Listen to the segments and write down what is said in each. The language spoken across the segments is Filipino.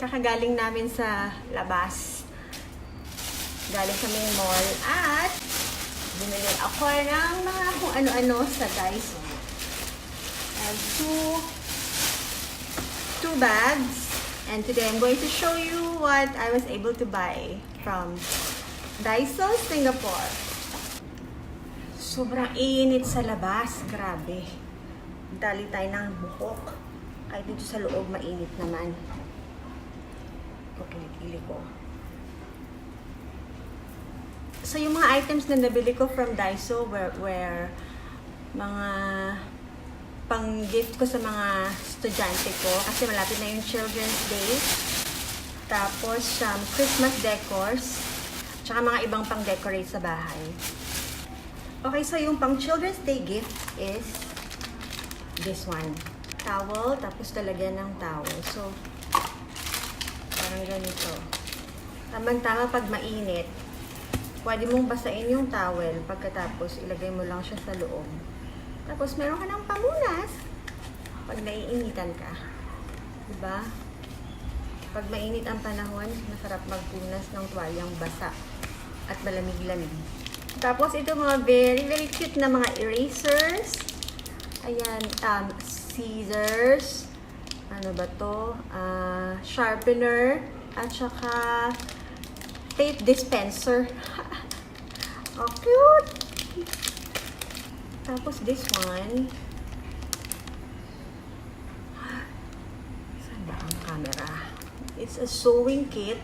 kakagaling namin sa labas. Galing kami ng mall at bumili ako ng mga kung ano-ano sa Daiso. I have two bags. And today I'm going to show you what I was able to buy from Daiso, Singapore. Sobrang init sa labas. Grabe. Dali tayo ng buhok. Kahit dito sa loob, mainit naman. Kilit-ili ko. So, yung mga items na nabili ko from Daiso were mga pang-gift ko sa mga estudyante ko. Kasi malapit na yung Children's Day. Tapos, Christmas decors. Tsaka mga ibang pang-decorate sa bahay. Okay, so yung pang-Children's Day gift is this one. Towel, tapos talagyan ng towel. So, parang ganito. Tamang-tama pag mainit. Pwede mong basain yung towel. Pagkatapos, ilagay mo lang siya sa loob. Tapos, meron ka ng pamunas pag naiinitan ka. Diba? Pag mainit ang panahon, masarap magpunas ng tuwalyang basa at malamig-lamig. Tapos, ito mga very cute na mga erasers. Ayan, scissors. Ano ba to? Sharpener. At saka, tape dispenser. Oh, cute! Tapos this one. Saan ba ang camera? It's a sewing kit.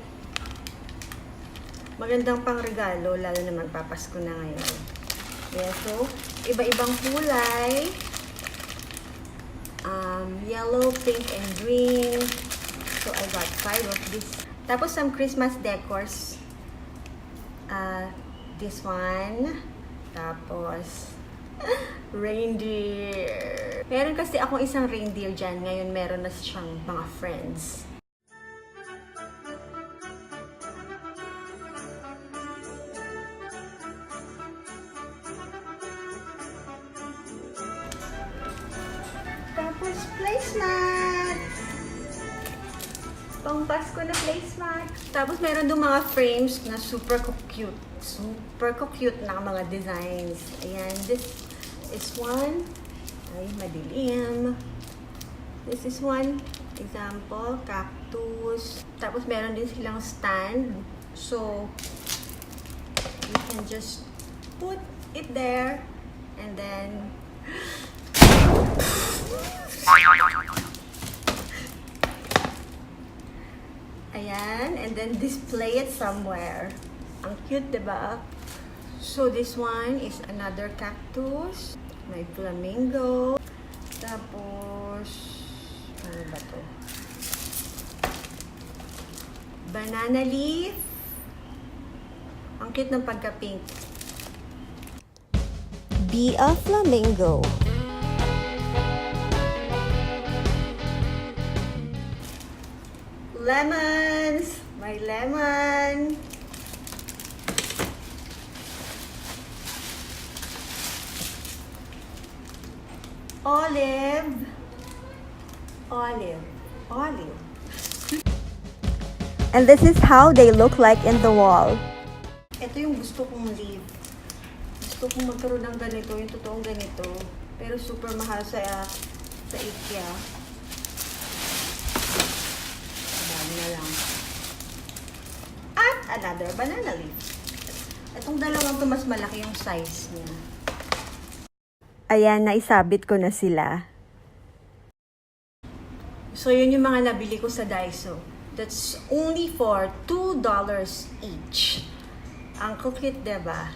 Magandang pang regalo, lalo na magpapasko na ngayon. Yeah, so, iba-ibang kulay. Yellow, pink, and green. So, I got 5 of this. Tapos, some Christmas decors. This one. Tapos, reindeer. Meron kasi akong isang reindeer dyan. Ngayon, meron na siyang mga friends. Tapos, placemat. Pang Pasko na placemat. Tapos, meron doon mga frames na super cute. Super cute na mga designs. Ayan, this is one. Ay, madilim. This is one example, cactus. Tapos, meron din silang stand. So, you can just put it there and then ayan, and then display it somewhere. Ang cute, diba? So, this one is another cactus. May flamingo. Tapos, ano ba to? Banana leaf. Ang cute ng pagka-pink. Be a flamingo. Lemons. May lemon. Olive. And this is how they look like in the wall. Ito yung gusto kong leaf. Gusto kong magkaroon ng ganito, yung totoong ganito. Pero super mahal sa IKEA. Dami na lang. At another banana leaf. Itong dalawang to mas malaki yung size niya. Ayan, naisabit ko na sila. So, yun yung mga nabili ko sa Daiso. That's only for $2 each. Ang cute, diba?